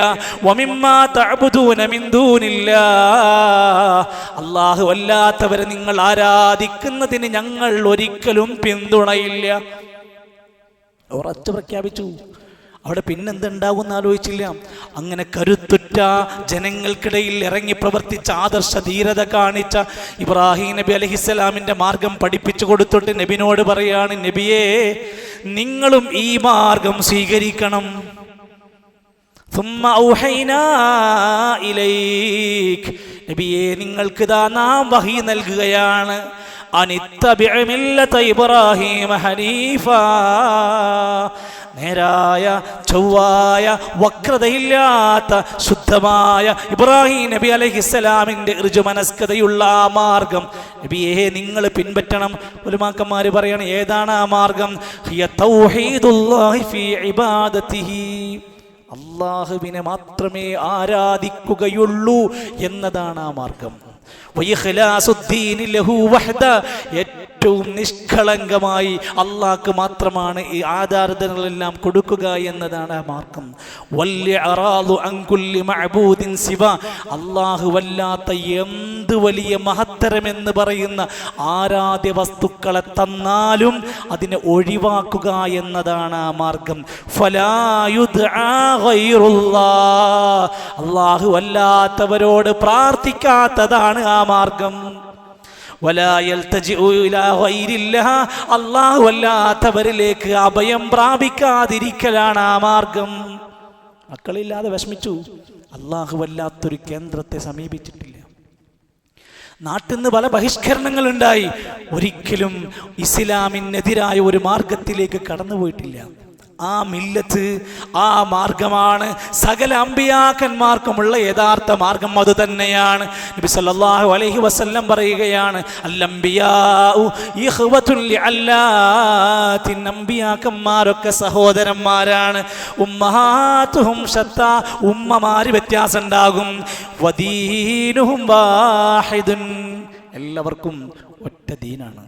വമിമ്മാ തഅബുദൂന മിൻ ദൂനില്ലാഹ്, അല്ലാഹു അല്ലാത്തവരെ നിങ്ങൾ ആരാധിക്കുന്നതിന് ഞങ്ങൾ ഒരിക്കലും പിന്തുണയില്ല. ഉറച്ചു പ്രഖ്യാപിച്ചു. അവിടെ പിന്നെന്തുണ്ടാകുമെന്ന് ആലോചിച്ചില്ല. അങ്ങനെ കരുത്തുറ്റ ജനങ്ങൾക്കിടയിൽ ഇറങ്ങി പ്രവർത്തിച്ച, ആദർശ ധീരത കാണിച്ച ഇബ്രാഹിം നബി അലൈഹിസ്സലാമിൻ്റെ മാർഗം പഠിപ്പിച്ചു കൊടുത്തിട്ട് നബിനോട് പറയാണ്, നബിയേ നിങ്ങളും ഈ മാർഗം സ്വീകരിക്കണം. ثم أوحينا إليك, നബിയേ നിങ്ങൾക്ക് ദാ നാം വഹി നൽകുകയാണ്. അനിത്തബിഅ മില്ലത ഇബ്രാഹിം ഹനീഫാ, നേരായ ചൊവ്വായ വക്രതയില്ലാത്ത ശുദ്ധമായ ഇബ്രാഹിം നബി അലൈഹിസ്സലാമിൻ്റെ ഋജുമനസ്കതയുള്ള ആ മാർഗം നബിയെ നിങ്ങൾ പിൻപറ്റണം. ഉലമാക്കന്മാർ പറയണം, ഏതാണ് ആ മാർഗം? ഹിയ തൗഹീദുല്ലാഹി ഫീ ഇബാദതിഹി, അല്ലാഹുവിനെ മാത്രമേ ആരാധിക്കുകയുള്ളൂ എന്നതാണ് ആ മാർഗം. ഏറ്റവും നിഷ്കളങ്കമായി അള്ളാഹ്ക്ക് മാത്രമാണ് ഈ ആരാധനകളെല്ലാം കൊടുക്കുക എന്നതാണ് ആ മാർഗം. അള്ളാഹുവല്ലാത്ത എന്ത് വലിയ മഹത്തരമെന്ന് പറയുന്ന ആരാധ്യ വസ്തുക്കളെ തന്നാലും അതിനെ ഒഴിവാക്കുക എന്നതാണ് ആ മാർഗം. അള്ളാഹു അല്ലാത്തവരോട് പ്രാർത്ഥിക്കാത്തതാണ് ആ മാർഗം. അല്ലാഹു അല്ലാത്തവരിലേക്ക് അഭയം പ്രാപിക്കാതിരിക്കലാണ് ആ മാർഗം. മക്കളില്ലാതെ വിഷമിച്ചു, അല്ലാഹു വല്ലാത്തൊരു കേന്ദ്രത്തെ സമീപിച്ചിട്ടില്ല. നാട്ടിൽ നിന്ന് പല ബഹിഷ്കരണങ്ങളുണ്ടായി, ഒരിക്കലും ഇസ്ലാമിനെതിരായ ഒരു മാർഗത്തിലേക്ക് കടന്നുപോയിട്ടില്ല. ആ മില്ലത്ത്, ആ മാർഗമാണ് സകല അമ്പിയാക്കന്മാർക്കുമുള്ള യഥാർത്ഥ മാർഗം. അത് തന്നെയാണ് നബി സല്ലല്ലാഹു അലൈഹി വസല്ലം പറയുകയാണ്, അൽ-അംബിയാഉ ഇഖ്വത്തുൻ ലിഅല്ലാത്തിൻ, അമ്പിയാക്കന്മാരൊക്കെ സഹോദരന്മാരാണ്. ഉമ്മഹാതുഹും ശത്താ, ഉമ്മമാര് വ്യത്യാസം ഉണ്ടാകും. വദീനുഹും വാഹിദുൻ, എല്ലാവർക്കും ഒറ്റ ദീനാണ്,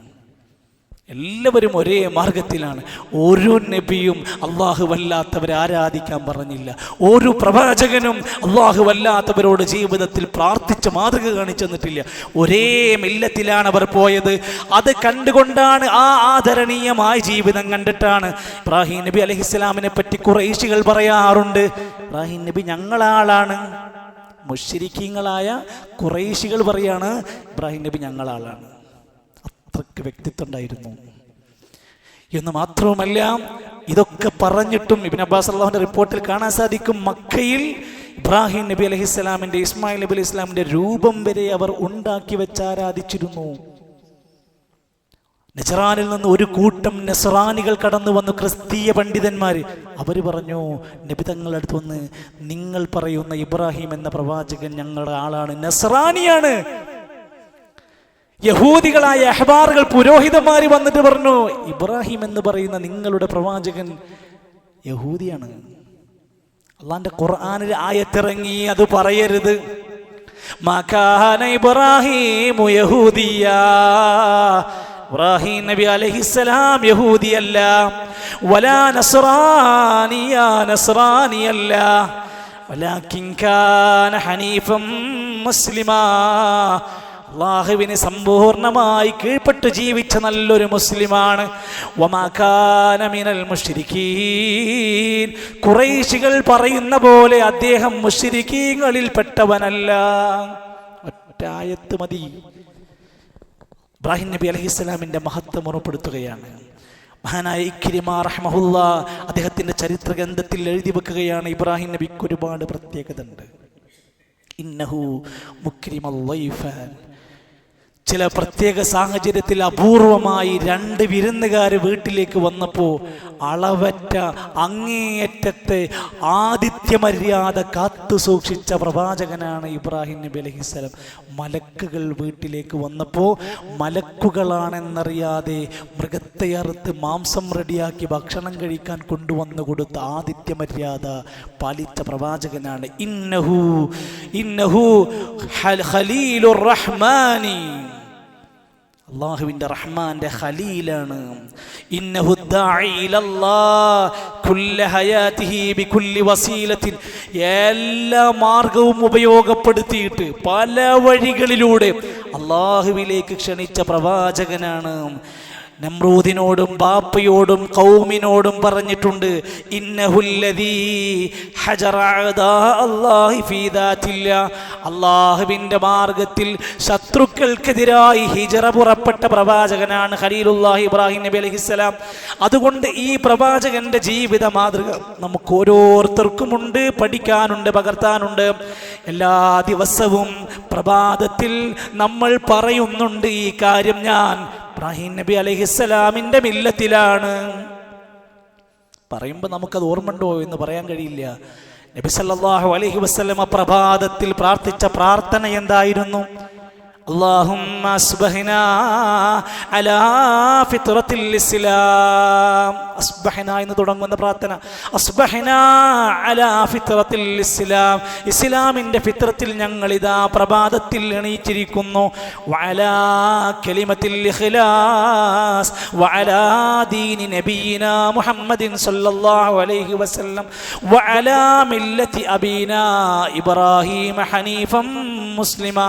എല്ലാവരും ഒരേ മാർഗത്തിലാണ്. ഓരോ നബിയും അല്ലാഹുവല്ലാത്തവരെ ആരാധിക്കാൻ പറഞ്ഞില്ല. ഒരു പ്രവാചകനും അല്ലാഹുവല്ലാത്തവരോട് ജീവിതത്തിൽ പ്രാർത്ഥിച്ച് മാതൃക കാണിച്ചു തന്നിട്ടില്ല. ഒരേ മില്ലത്തിലാണ് അവർ പോയത്. അത് കണ്ടുകൊണ്ടാണ്, ആ ആദരണീയമായ ജീവിതം കണ്ടിട്ടാണ് ഇബ്രാഹിം നബി അലൈഹിസ്സലാമിനെ പറ്റി ഖുറൈശികൾ പറയാറുണ്ട്, ഇബ്രാഹിം നബി ഞങ്ങളാളാണ്. മുശ്രിക്കീങ്ങളായ ഖുറൈശികൾ പറയാണ് ഇബ്രാഹിം നബി ഞങ്ങളാളാണ്. അത്രയ്ക്ക് വ്യക്തിത്വം ഉണ്ടായിരുന്നു എന്ന് മാത്രവുമല്ല, ഇതൊക്കെ പറഞ്ഞിട്ടും ഇബ്നു അബ്ബാസ് റളിയല്ലാഹുവിന്റെ റിപ്പോർട്ടിൽ കാണാൻ സാധിക്കും, മക്കയിൽ ഇബ്രാഹിം നബി അലൈഹിസ്സലാമിന്റെ, ഇസ്മായിൽ നബി അലൈഹി സ്വലാമിന്റെ രൂപം വരെ അവർ ഉണ്ടാക്കി വെച്ച് ആരാധിച്ചിരുന്നു. നജറാനിൽ നിന്ന് ഒരു കൂട്ടം നസ്രാനികൾ കടന്നു വന്നു, ക്രിസ്തീയ പണ്ഡിതന്മാർ. അവർ പറഞ്ഞു, നബി തങ്ങളുടെ അടുത്ത് വന്ന്, നിങ്ങൾ പറയുന്ന ഇബ്രാഹിം എന്ന പ്രവാചകൻ ഞങ്ങളുടെ ആളാണ്, നസ്രാനിയാണ്. യഹൂദികളായ അഹ്ബാറുകൾ, പുരോഹിതന്മാര് വന്നിട്ട് പറഞ്ഞു, ഇബ്രാഹിം എന്ന് പറയുന്ന നിങ്ങളുടെ പ്രവാചകൻ യഹൂദിയാണ്. അള്ളാന്റെ ഖുർആനിൽ ആയത്തിറങ്ങി, അത് പറയരുത്. മാ കാന ഇബ്രാഹീമു യഹൂദിയാ, ഇബ്രാഹിം നബി അലൈഹിസ്സലാം യഹൂദിയല്ല, വലാ നസ്രാനിയല്ല, വലാകിൻ കാന ഹനീഫൻ മുസ്ലിമാ, അല്ലാഹുവിനെ സമ്പൂർണമായി കീഴ്പ്പെട്ട് ജീവിച്ച നല്ലൊരു മുസ്ലിമാണ്. വമാ കാന മിനൽ മുശ്രിക്കീൻ, ഖുറൈശികൾ പറയുന്ന പോലെ അദ്ദേഹം മുശ്രിക്കീങ്ങളിൽ പെട്ടവനല്ല. ഒറ്റ ആയത്ത് മതി ഇബ്രാഹിം നബി അലൈഹിസ്സലാമിന്റെ മഹത്വം ഉറപ്പെടുത്തുകയാണ്. മഹാനായ ഇക്രിമ റഹ്മഹുല്ലാഹ് അദ്ദേഹത്തിന്റെ ചരിത്ര ഗ്രന്ഥത്തിൽ എഴുതി വെക്കുകയാണ്, ഇബ്രാഹിം നബിക്ക് ഒരുപാട് പ്രത്യേകത ഉണ്ട്. ഇന്നഹു മുക്രിമൽ ളൈഫാൻ, ചില പ്രത്യേക സാഹചര്യത്തിൽ അപൂർവമായി 2 വിരുന്നുകാർ വീട്ടിലേക്ക് വന്നപ്പോൾ അളവറ്റ അങ്ങേയറ്റത്തെ ആതിഥ്യമര്യാദ കാത്തു സൂക്ഷിച്ച പ്രവാചകനാണ് ഇബ്രാഹിം നബി അലൈഹിസ്സലാം. മലക്കുകൾ വീട്ടിലേക്ക് വന്നപ്പോൾ മലക്കുകളാണെന്നറിയാതെ മൃഗത്തെ അറുത്ത് മാംസം റെഡിയാക്കി ഭക്ഷണം കഴിക്കാൻ കൊണ്ടുവന്നു കൊടുത്ത ആതിഥ്യമര്യാദ പാലിച്ച പ്രവാചകനാണ്. ഇന്നഹു ഖലീലുർ റഹ്മാനി, അല്ലാഹുവിന്റെ റഹ്മാന്റെ ഖലീലാണ്. ഇന്നഹു ദാഇ ഇലല്ലാഹ് കുല്ല ഹയാതിഹി ബികുല്ലി വസീലത്തിൻ, എല്ലാ മാർഗവും ഉപയോഗപ്പെടുത്തിയിട്ട് പല വഴികളിലൂടെ അല്ലാഹുവിലേക്ക് ക്ഷണിച്ച പ്രവാചകനാണ്. നമ്രൂദിനോടും ബാപ്പയോടും ഖൗമിനോടും പറഞ്ഞിട്ടുണ്ട്, ഇന്നഹുല്ലദീ ഹജറ അദാ അല്ലാഹി ഫീ ദാത്തില്ലാ, അല്ലാഹുവിന്റെ മാർഗത്തിൽ ശത്രുക്കൾക്കെതിരായി ഹിജറ പുറപ്പെട്ട പ്രവാചകനാണ് ഖലീലുല്ലാഹി ഇബ്രാഹിം നബി അലൈഹിസ്സലാം. അതുകൊണ്ട് ഈ പ്രവാചകന്റെ ജീവിത മാതൃക നമുക്ക് ഓരോരുത്തർക്കുമുണ്ട്, പഠിക്കാനുണ്ട്, പകർത്താനുണ്ട്. എല്ലാ ദിവസവും പ്രഭാതത്തിൽ നമ്മൾ പറയുന്നുണ്ട് ഈ കാര്യം, ഞാൻ ഇബ്രാഹിം നബി അലൈഹിസ്സലാമിന്റെ മില്ലത്തിലാണ്. പറയുമ്പോൾ നമുക്കത് ഓർമ്മണ്ടോ എന്ന് പറയാൻ കഴിയില്ല. നബി സല്ലല്ലാഹു അലൈഹി വസല്ലം പ്രഭാതത്തിൽ പ്രാർത്ഥിച്ച പ്രാർത്ഥന എന്തായിരുന്നു? اللهم أصبحنا على فطرة الإسلام. أصبحنا എന്ന് തുടങ്ങുന്ന പ്രാർത്ഥന, أصبحنا على فطرة الإسلام. ഇസ്ലാമിന്റെ ഫിത്രത്തിൽ ഞങ്ങൾ ഇതാ പ്രഭാതത്തിൽ എണീറ്റിരിക്കുന്നു. وعلى كلمة الإخلاص وعلى دين نبينا محمد صلى الله عليه وسلم وعلى ملة أبينا إبراهيم حنيفا مسلما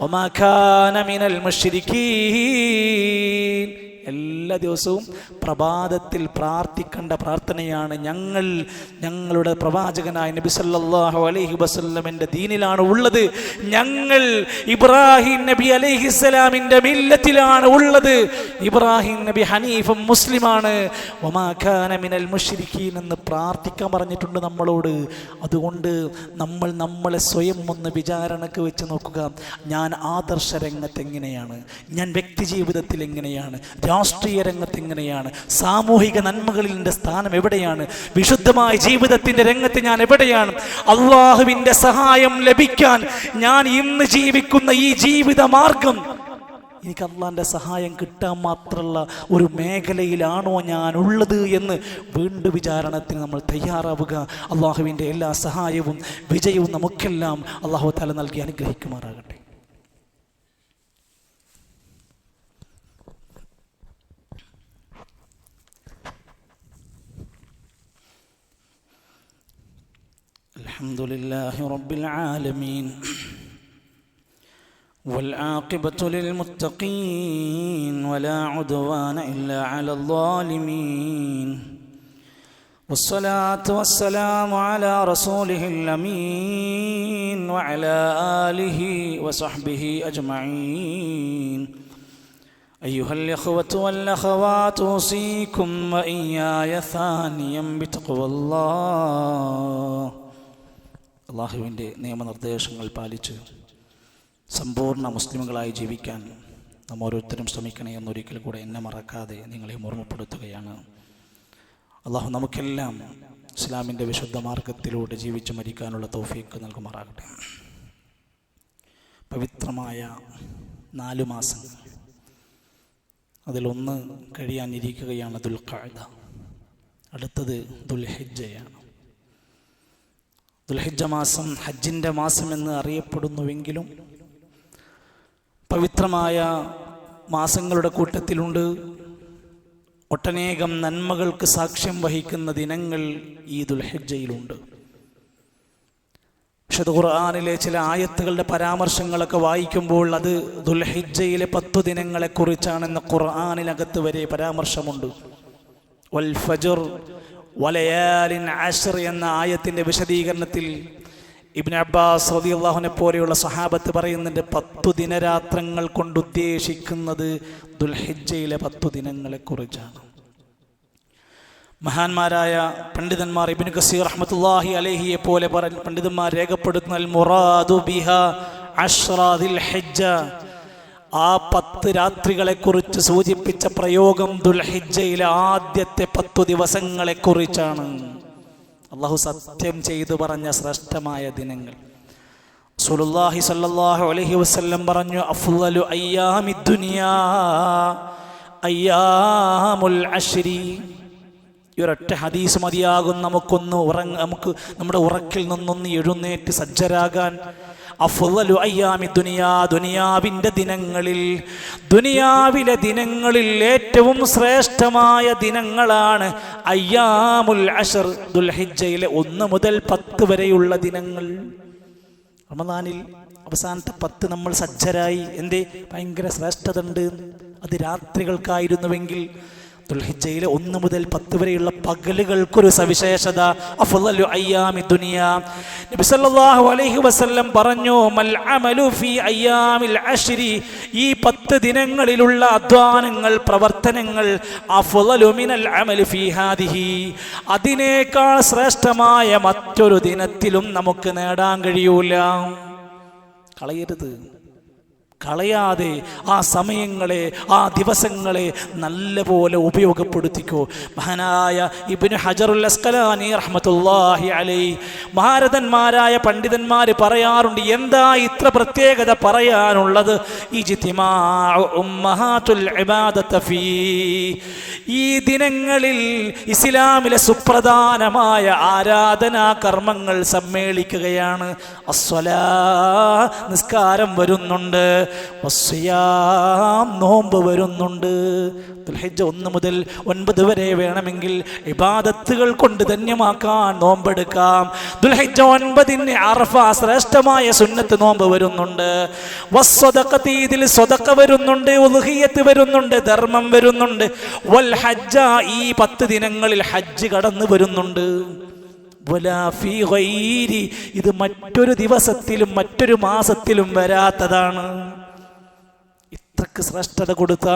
وما كان من المشركين. എല്ലാ ദിവസവും പ്രഭാതത്തിൽ പ്രാർത്ഥിക്കേണ്ട പ്രാർത്ഥനയാണ്. ഞങ്ങളുടെ പ്രവാചകനായ നബി സല്ലല്ലാഹു അലൈഹി വസല്ലമിന്റെ ദീനിലാണ് ഉള്ളത്. ഞങ്ങൾ ഇബ്രാഹിം നബി അലൈഹിസ്സലാമിന്റെ മില്ലത്തിലാണ് ഉള്ളത്. ഇബ്രാഹിം നബി ഹനീഫും മുസ്ലിമാണ്. വമാ കാന മിനൽ മുശ്രിക്കീൻ എന്ന് പ്രാർത്ഥിക്കാൻ പറഞ്ഞിട്ടുണ്ട് നമ്മളോട്. അതുകൊണ്ട് നമ്മളെ സ്വയം ഒന്ന് വിചാരണക്ക് വെച്ച് നോക്കുക. ഞാൻ ആദർശ രംഗത്ത് എങ്ങനെയാണ്, ഞാൻ വ്യക്തി ജീവിതത്തിൽ എങ്ങനെയാണ്, രാഷ്ട്രീയ രംഗത്ത് എങ്ങനെയാണ്, സാമൂഹിക നന്മകളിൽ എൻ്റെ സ്ഥാനം എവിടെയാണ്, വിശുദ്ധമായ ജീവിതത്തിൻ്റെ രംഗത്ത് ഞാൻ എവിടെയാണ്, അള്ളാഹുവിൻ്റെ സഹായം ലഭിക്കാൻ ഞാൻ ഇന്ന് ജീവിക്കുന്ന ഈ ജീവിത മാർഗം എനിക്ക് അള്ളാഹിൻ്റെ സഹായം കിട്ടാൻ മാത്രമുള്ള ഒരു മേഖലയിലാണോ ഞാൻ ഉള്ളത് എന്ന് വീണ്ടും വിചാരണത്തിന് നമ്മൾ തയ്യാറാവുക. അള്ളാഹുവിൻ്റെ എല്ലാ സഹായവും വിജയവും നമുക്കെല്ലാം അള്ളാഹു തആല നൽകി അനുഗ്രഹിക്കുമാറാകട്ടെ. അൽഹംദുലില്ലാഹി റബ്ബിൽ ആലമീൻ والعاقبة للمتقين ولا عدوان إلا على الظالمين والصلاة والسلام على رسوله الأمين وعلى آله وصحبه أجمعين. أيها الإخوة والأخوات أوصيكم وإياي ثانيا بتقوى الله. അല്ലാഹുവിൻ്റെ നിയമനിർദ്ദേശങ്ങൾ പാലിച്ച് സമ്പൂർണ്ണ മുസ്ലിമുകളായി ജീവിക്കാൻ നാം ഓരോരുത്തരും ശ്രമിക്കണേ എന്നൊരിക്കൽ കൂടെ എന്നെ മറക്കാതെ നിങ്ങളെ ഓർമ്മപ്പെടുത്തുകയാണ്. അള്ളാഹു നമുക്കെല്ലാം ഇസ്ലാമിൻ്റെ വിശുദ്ധ മാർഗത്തിലൂടെ ജീവിച്ചു മരിക്കാനുള്ള തൗഫീഖ് നൽകുമാറാകട്ടെ. പവിത്രമായ 4 മാസങ്ങൾ, അതിലൊന്ന് കഴിയാനിരിക്കുകയാണ് ദുൽഖഅദ, അടുത്തത് ദുൽഹിജ്ജയാണ്. ദുൽഹിജ്ജ മാസം ഹജ്ജിൻ്റെ മാസം എന്ന് അറിയപ്പെടുന്നുവെങ്കിലും പവിത്രമായ മാസങ്ങളുടെ കൂട്ടത്തിലുണ്ട് ഒട്ടനേകം നന്മകൾക്ക് സാക്ഷ്യം വഹിക്കുന്ന ദിനങ്ങൾ ഈ ദുൽഹിജ്ജയിലുണ്ട്. വിശുദ്ധ ഖുർആനിലെ ചില ആയത്തുകളുടെ പരാമർശങ്ങളൊക്കെ വായിക്കുമ്പോൾ അത് ദുൽഹിജ്ജയിലെ 10 ദിനങ്ങളെക്കുറിച്ചാണെന്ന് ഖുർആനിനകത്ത് വരെ പരാമർശമുണ്ട്. വൽ ഫജ്ർ വലയാലിൻ അശ്ർ എന്ന ആയത്തിൻ്റെ വിശദീകരണത്തിൽ ഇബ്നു അബ്ബാസ് റളിയല്ലാഹുവിനെ പോലെയുള്ള സഹാബത്ത് പറയുന്നുണ്ട് 10 ദിനരാത്രങ്ങൾ കൊണ്ട് ഉദ്ദേശിക്കുന്നത് ദുൽഹിജ്ജയിലെ 10 ദിനങ്ങളെക്കുറിച്ചാണ്. മഹാന്മാരായ പണ്ഡിതന്മാർ ഇബ്നു കസീർ റഹ്മത്തുള്ളാഹി അലൈഹിയെ പോലെ പണ്ഡിതന്മാർ രേഖപ്പെടുത്തുന്ന അൽ മുറാദു ബിഹാ അശ്റ ദുൽഹിജ്ജ, ആ 10 രാത്രികളെക്കുറിച്ച് സൂചിപ്പിച്ച പ്രയോഗം ദുൽഹിജ്ജയിലെ ആദ്യത്തെ 10 ദിവസങ്ങളെക്കുറിച്ചാണ്. അള്ളാഹു സത്യം ചെയ്തു പറഞ്ഞ ശ്രേഷ്ഠമായ ദിനങ്ങൾ. റസൂലുള്ളാഹി സ്വല്ലല്ലാഹു അലൈഹി വസല്ലം പറഞ്ഞു, അഫ്ളലു അയ്യാമിദ് ദുനിയാ അയ്യാമുൽ അശ്രി. ഈ ഒരൊറ്റ ഹദീസ് മതിയാകും നമുക്ക് നമ്മുടെ ഉറക്കിൽ നിന്നൊന്ന് എഴുന്നേറ്റ് സജ്ജരാകാൻ. അഫ്ളലു അയ്യാമി ദുനിയാ, ദുനിയാവിൻ്റെ ദിനങ്ങളിൽ, ദുനിയാവിലെ ദിനങ്ങളിൽ ഏറ്റവും ശ്രേഷ്ഠമായ ദിനങ്ങളാണ് അയ്യാമുൽ അശ്ർ, ദുൽഹിജ്ജയിലെ 1 മുതൽ 10 വരെയുള്ള ദിനങ്ങൾ. റമദാനിൽ അവസാനത്തെ 10 നമ്മൾ സജ്ജരായി. എന്തേ? ഭയങ്കര ശ്രേഷ്ഠത ഉണ്ട്. അത് രാത്രികൾക്കായിരുന്നുവെങ്കിൽ ദുൽഹിജ്ജയിലെ 1 മുതൽ 10 വരെയുള്ള പകലുകൾക്കൊരു സവിശേഷത. അഫ്ളലു അയ്യാമി ദുനിയാ. നബി സല്ലല്ലാഹു അലൈഹി വസല്ലം പറഞ്ഞു, മൽ അമലു ഫീ അയ്യാമിൽ അശ്രി, ഈ 10 ദിനങ്ങളിലുള്ള അധ്വാനങ്ങൾ, പ്രവർത്തനങ്ങൾ, അഫ്ളലു മിനൽ അമലി ഫീ ഹാദിഹി, അതിനേക്കാൾ ശ്രേഷ്ഠമായ മറ്റൊരു ദിനത്തിലും നമുക്ക് നേടാൻ കഴിയൂല. കളയരുത്, കളയാതെ ആ സമയങ്ങളെ, ആ ദിവസങ്ങളെ നല്ലപോലെ ഉപയോഗപ്പെടുത്തിക്കോ. മഹാനായ ഇബ്നു ഹജറുൽ അസ്ഖലാനി റഹ്മത്തുള്ളാഹി അലൈഹി, മഹാരഥന്മാരായ പണ്ഡിതന്മാർ പറയാറുണ്ട്, എന്താ ഇത്ര പ്രത്യേകത പറയാനുള്ളത്? ഇജ്തിമാഉ ഉമ്മഹാത്തുൽ ഇബാദത ഫീ, ഈ ദിനങ്ങളിൽ ഇസ്ലാമിലെ സുപ്രധാനമായ ആരാധനാ കർമ്മങ്ങൾ സമ്മേളിക്കുകയാണ്. അസ്സലാ, നിസ്കാരം വരുന്നുണ്ട്, നോമ്പ് വരുന്നുണ്ട്. ദുൽഹിജ്ജ 1 മുതൽ 9 വരെ വേണമെങ്കിൽ ഇബാദത്തുകൾ കൊണ്ട് ധന്യമാക്കാൻ നോമ്പെടുക്കാം. ദുൽഹിജ്ജ 9 അറഫ ശ്രേഷ്ഠമായ സുന്നത്ത് നോമ്പ് വരുന്നുണ്ട്. വസ്സദഖത്തി, ഇതിൽ സ്വദഖ വരുന്നുണ്ട്, ഉദ്ഹിയ്യത്ത് വരുന്നുണ്ട്, ധർമ്മം വരുന്നുണ്ട്. വൽ ഹജ്ജ, ഈ 10 ദിനങ്ങളിൽ ഹജ്ജ് കടന്നു വരുന്നുണ്ട്. വലാ ഫീ ഗൈരി, ഇത് മറ്റൊരു ദിവസത്തിലും മറ്റൊരു മാസത്തിലും വരാത്തതാണ്. അത്രക്ക് ശ്രേഷ്ഠത കൊടുത്ത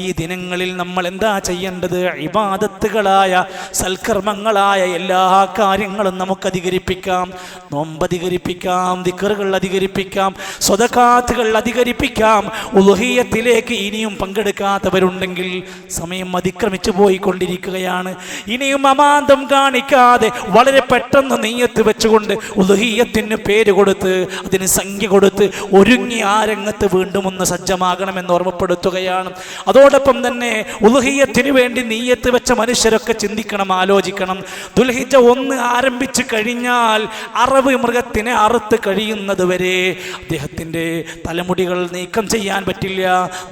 ഈ ദിനങ്ങളിൽ നമ്മൾ എന്താ ചെയ്യേണ്ടത്? ഇബാദത്തുകളായ സൽക്കർമ്മങ്ങളായ എല്ലാ കാര്യങ്ങളും നമുക്ക് അധികരിപ്പിക്കാം. നോമ്പ് അധികരിപ്പിക്കാം, ദിക്റുകൾ അധികരിപ്പിക്കാം, സ്വദഖാത്തുകൾ അധികരിപ്പിക്കാം. ഉളുഹിയ്യത്തിലേക്ക് ഇനിയും പങ്കെടുക്കാത്തവരുണ്ടെങ്കിൽ സമയം അതിക്രമിച്ചു പോയിക്കൊണ്ടിരിക്കുകയാണ്. ഇനിയും അമാന്തം കാണിക്കാതെ വളരെ പെട്ടെന്ന് നിയ്യത്ത് വെച്ചുകൊണ്ട് ഉളുഹിയ്യത്തിന് പേര് കൊടുത്ത് അതിന് സംഖ്യ കൊടുത്ത് ഒരുങ്ങി ആ രംഗത്ത് വീണ്ടും ഒന്ന് സജ്ജമാകണമെന്ന് ഓർമ്മപ്പെടുത്തുകയാണ്. അതോടൊപ്പം തന്നെ ഉളുഹിയ്യത്തിന് വേണ്ടി നിയ്യത്ത് വെച്ച മനുഷ്യരൊക്കെ ചിന്തിക്കണം, ആലോചിക്കണം. ദുൽഹിജ്ജ 1 ആരംഭിച്ചു കഴിഞ്ഞാൽ അറവ് മൃഗത്തിനെ അറുത്ത് കഴിയുന്നത് വരെ അദ്ദേഹത്തിൻ്റെ തലമുടികൾ നീക്കം ചെയ്യാൻ പറ്റില്ല,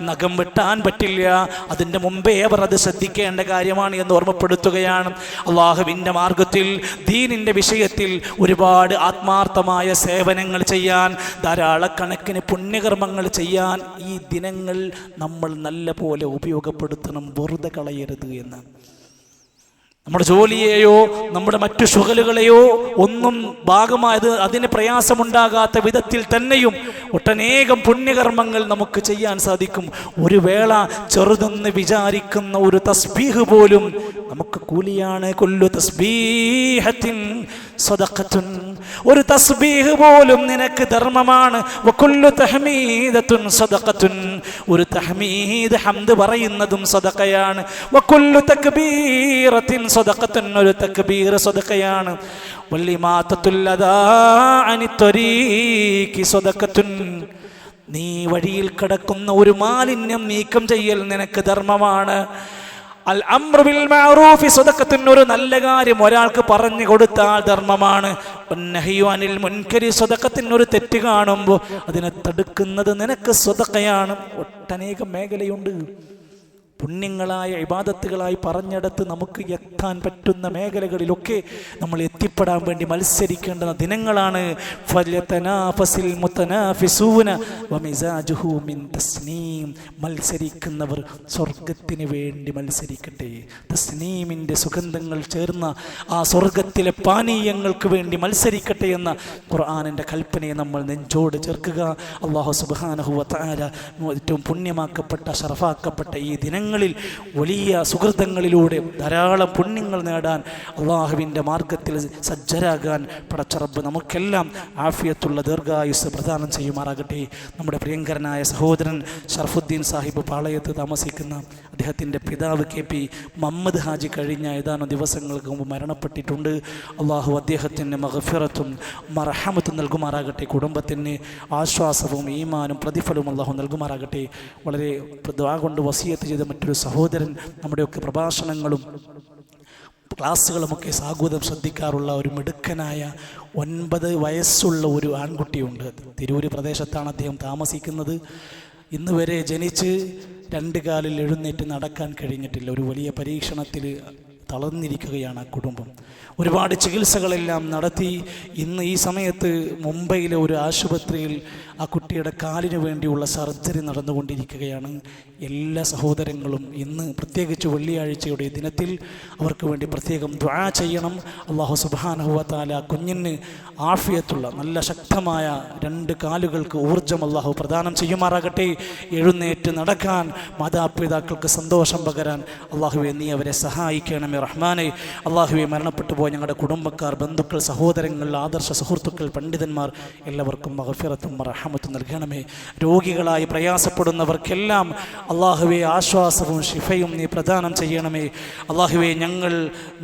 നഖം വെട്ടാൻ പറ്റില്ല. അതിൻ്റെ മുമ്പേ അവർ അത് ശ്രദ്ധിക്കേണ്ട കാര്യമാണ് എന്ന് ഓർമ്മപ്പെടുത്തുകയാണ്. അള്ളാഹുവിൻ്റെ മാർഗത്തിൽ ദീനിൻ്റെ വിഷയത്തിൽ ഒരുപാട് ആത്മാർത്ഥമായ സേവനങ്ങൾ ചെയ്യാൻ, ധാരാളക്കണക്കിന് പുണ്യകർമ്മങ്ങൾ ചെയ്യാൻ ഈ ദിനങ്ങൾ നമ്മൾ നല്ല പോലെ ഉപയോഗപ്പെടുത്തണം. വെറുതെ കളയരുത് എന്ന്. നമ്മുടെ ജോലിയെയോ നമ്മുടെ മറ്റു ശുഗലുകളെയോ ഒന്നും ഭാഗമായത് അതിന് പ്രയാസമുണ്ടാകാത്ത വിധത്തിൽ തന്നെയും ഒട്ടനേകം പുണ്യകർമ്മങ്ങൾ നമുക്ക് ചെയ്യാൻ സാധിക്കും. ഒരു വേള ചെറുതെന്ന് വിചാരിക്കുന്ന ഒരു തസ്ബീഹ് പോലും നമുക്ക് കൂലിയാണ്. കുല്ലു തസ്ബീഹത്തിൻ സദഖത്തുൻ, ഒരു തസ്ബീഹ് പോലും നിനക്ക് ധർമ്മമാണ്. വകുല്ലു തഹ്മീദത്തുൻ സദഖത്തുൻ, ഒരു തഹ്മീദ് ഹംദ് പറയുന്നതും സദഖയാണ്. വകുല്ലു തക്ബീറത്തിൻ സദഖത്തുൻ, ഒരു തക്ബീർ സദഖയാണ്. വല്ലിമാതത്തുൽ അദാ അനി ത്വരീഖി സദഖത്തുൻ, നീ വഴിയിൽ കിടക്കുന്ന ഒരു മാലിന്യം നീക്കം ചെയ്യൽ നിനക്ക് ധർമ്മമാണ്. അൽ അംറു ബിൽ മഅറൂഫി സദഖത്തുൻ, ഒരു നല്ല കാര്യം ഒരാൾക്ക് പറഞ്ഞു കൊടുത്താൽ ധർമ്മമാണ്. വന്നഹ്യു അനിൽ മുൻകരി സദഖത്തുൻ, ഒരു തെറ്റ് കാണുമ്പോൾ അതിനെ തടുക്കുന്നത് നിനക്ക് സദഖയാണ്. ഒട്ടനേകം മേഖലയുണ്ട്. പുണ്യങ്ങളായ ഇബാദത്തുകളായി പറഞ്ഞെടുത്ത് നമുക്ക് എത്താൻ പറ്റുന്ന മേഖലകളിലൊക്കെ നമ്മൾ എത്തിപ്പെടാൻ വേണ്ടി മത്സരിക്കേണ്ടുന്ന ദിനങ്ങളാണ്. ഫല്യതനാഫസിൽ മുതനാഫിസൂന വമിസാജുഹു മിൻ തസ്നീം, മത്സരിക്കുന്നവർ സ്വർഗത്തിന് വേണ്ടി മത്സരിക്കട്ടെ. തസ്നീമിൻ്റെ സുഗന്ധങ്ങൾ ചേർന്ന ആ സ്വർഗത്തിലെ പാനീയങ്ങൾക്ക് വേണ്ടി മത്സരിക്കട്ടെ എന്ന ഖുർആനിൻ്റെ കൽപ്പനയെ നമ്മൾ നെഞ്ചോട് ചേർക്കുക. അല്ലാഹു സുബ്ഹാനഹു വ തആല ഏറ്റവും പുണ്യമാക്കപ്പെട്ട ശറഫാക്കപ്പെട്ട ഈ ദിനങ്ങൾ വലിയ സുഹൃതങ്ങളിലൂടെ ധാരാളം പുണ്യങ്ങൾ നേടാൻ, അള്ളാഹുവിൻ്റെ മാർഗത്തിൽ സജ്ജരാകാൻ പടച്ച റബ്ബ് നമുക്കെല്ലാം ആഫിയത്തുള്ള ദീർഘായുസ് പ്രദാനം ചെയ്യുമാറാകട്ടെ. നമ്മുടെ പ്രിയങ്കരനായ സഹോദരൻ ഷർഫുദ്ദീൻ സാഹിബ് പാളയത്ത് താമസിക്കുന്ന അദ്ദേഹത്തിൻ്റെ പിതാവ് KP മുഹമ്മദ് ഹാജി കഴിഞ്ഞ ഏതാനും ദിവസങ്ങൾക്ക് മുമ്പ് മരണപ്പെട്ടിട്ടുണ്ട്. അള്ളാഹു അദ്ദേഹത്തിന് മഗ്ഫിറത്തും മർഹമത്തും നൽകുമാറാകട്ടെ. കുടുംബത്തിന് ആശ്വാസവും ഈമാനും പ്രതിഫലവും അള്ളാഹു നൽകുമാറാകട്ടെ. വളരെ ദുആ കൊണ്ട് വസിയത്ത് ചെയ്ത മറ്റൊരു സഹോദരൻ, നമ്മുടെയൊക്കെ പ്രഭാഷണങ്ങളും ക്ലാസ്സുകളുമൊക്കെ സാഗൂതം ശ്രദ്ധിക്കാറുള്ള ഒരു മിടുക്കനായ 9 വയസ്സുള്ള ഒരു ആൺകുട്ടിയുണ്ട്. തിരൂര് പ്രദേശത്താണ് അദ്ദേഹം താമസിക്കുന്നത്. ഇന്ന് വരെ ജനിച്ച് 2 കാലിൽ എഴുന്നേറ്റ് നടക്കാൻ കഴിഞ്ഞിട്ടില്ല. ഒരു വലിയ പരീക്ഷണത്തിൽ തളർന്നിരിക്കുകയാണ് ആ കുടുംബം. ഒരുപാട് ചികിത്സകളെല്ലാം നടത്തി ഇന്ന് ഈ സമയത്ത് മുംബൈയിലെ ഒരു ആശുപത്രിയിൽ ആ കുട്ടിയുടെ കാലിന് വേണ്ടിയുള്ള സർജറി നടന്നുകൊണ്ടിരിക്കുകയാണ്. എല്ലാ സഹോദരങ്ങളും ഇന്ന് പ്രത്യേകിച്ച് വെള്ളിയാഴ്ചയുടെ ദിനത്തിൽ അവർക്ക് വേണ്ടി പ്രത്യേകം ദുആ ചെയ്യണം. അല്ലാഹു സുബ്ഹാനഹു വ തആല കുഞ്ഞിന് ആഫിയത്തുള്ള നല്ല ശക്തമായ 2 കാലുകൾക്ക് ഊർജ്ജം അല്ലാഹു പ്രദാനം ചെയ്യുമാറാകട്ടെ. എഴുന്നേറ്റ് നടക്കാൻ, മാതാപിതാക്കൾക്ക് സന്തോഷം പകരാൻ അല്ലാഹുവേ നീ അവരെ സഹായിക്കണമേ റഹ്മാനെ. അല്ലാഹുവേ മരണപ്പെട്ടു പോയ ഞങ്ങളുടെ കുടുംബക്കാർ, ബന്ധുക്കൾ, സഹോദരങ്ങൾ, ആദർശ സുഹൃത്തുക്കൾ, പണ്ഡിതന്മാർ എല്ലാവർക്കും മഗ്ഫിറത്തും റഹ്മത്തും നൽകണമേ. രോഗികളായി പ്രയാസപ്പെടുന്നവർക്കെല്ലാം അല്ലാഹുവേ ആശ്വാസവും ശിഫയും നീ പ്രദാനം ചെയ്യണമേ. അല്ലാഹുവേ ഞങ്ങൾ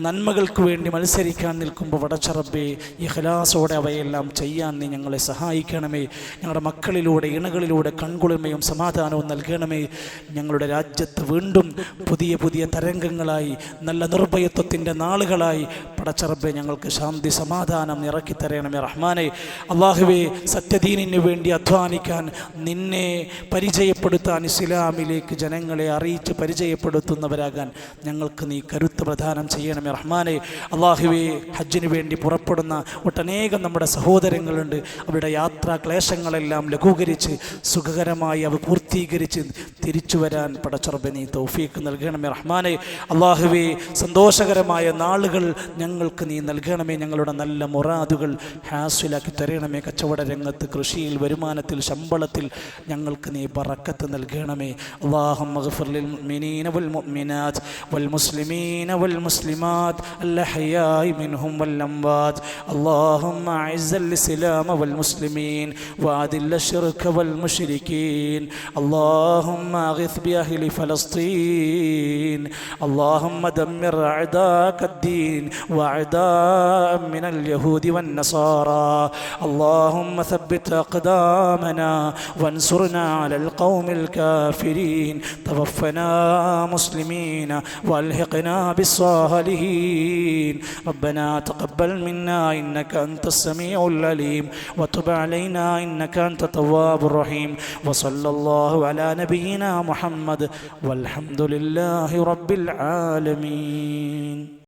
നന്മകൾക്ക് വേണ്ടി മത്സരിക്കാൻ നിൽക്കുമ്പോൾ പടച്ച റബ്ബേ ഇഖ്ലാസോടെ അവയെല്ലാം ചെയ്യാൻ നീ ഞങ്ങളെ സഹായിക്കണമേ. ഞങ്ങളുടെ മക്കളിലൂടെ ഇണകളിലൂടെ കൺകുളിമയും സമാധാനവും നൽകണമേ. ഞങ്ങളുടെ രാജ്യത്ത് വീണ്ടും പുതിയ പുതിയ തരംഗങ്ങളായി നല്ല നിർഭയത്വത്തിൻ്റെ നാളുകളായി പടച്ച റബ്ബേ ഞങ്ങൾക്ക് ശാന്തി സമാധാനം ഇറക്കി തരണമേ റഹ്മാനെ. അല്ലാഹുവേ സത്യദീനിന് വേണ്ടി അധ്വാനിക്കാൻ, നിന്നെ പരിചയപ്പെടുത്താൻ, ഇസ്ലാമിലേക്ക് ജനങ്ങളെ അറിയിച്ച് പരിചയപ്പെടുത്തുന്നവരാകാൻ ഞങ്ങൾക്ക് നീ കരുത്ത് പ്രദാനം ചെയ്യണമേ റഹ്മാനെ. അല്ലാഹുവേ ഹജ്ജിന് വേണ്ടി പുറപ്പെടുന്ന ഒട്ടനേകം നമ്മുടെ സഹോദരങ്ങളുണ്ട്. അവരുടെ യാത്രാ ക്ലേശങ്ങളെല്ലാം ലഘൂകരിച്ച് സുഖകരമായി അവ പൂർത്തീകരിച്ച് തിരിച്ചു വരാൻ പടച്ച റബ്ബേ നീ തൗഫീഖ് നൽകണമേ റഹ്മാനെ. അല്ലാഹുവേ സന്തോഷകരമായ നാളുകൾ ഞങ്ങൾക്ക് നീ നൽകണമേ. ഞങ്ങളുടെ നല്ല മുറാദുകൾ ഹാസിലാക്കി തരണമേ. കച്ചവട രംഗത്ത്, കൃഷിയിൽ, വരുമാനത്തിൽ, ശമ്പളത്തിൽ ഞങ്ങൾക്ക് നീ ബറക്കത്ത് നൽകണമേ. അല്ലാഹുമ്മ ഗ്ഫിർ ലിൽ മുഅ്മിനീന വൽ മുഅ്മിനാത്ത് വൽ മുസ്ലിമീന വൽ മുസ്ലിമാത്ത് അൽഹയാഇ മിൻഹും വൽ അംവാത്ത്. അല്ലാഹുമ്മ അഇസ്സൽ ഇസ്ലാമ വൽ മുസ്ലിമീൻ വഅദില്ല الشرك والمشركين. اللهم اغث بأهل فلسطين. اللهم دمر أعداءك الدين وأعداء من اليهود والنصارى. اللهم ثبت أقدامنا وانصرنا على القوم الكافرين. توفنا مسلمين والحقنا بالصالحين. ربنا تقبل منا إنك أنت السميع العليم وتب علينا إنك أنت التواب الرحيم. وصلى الله على نبينا محمد والحمد لله رب العالمين.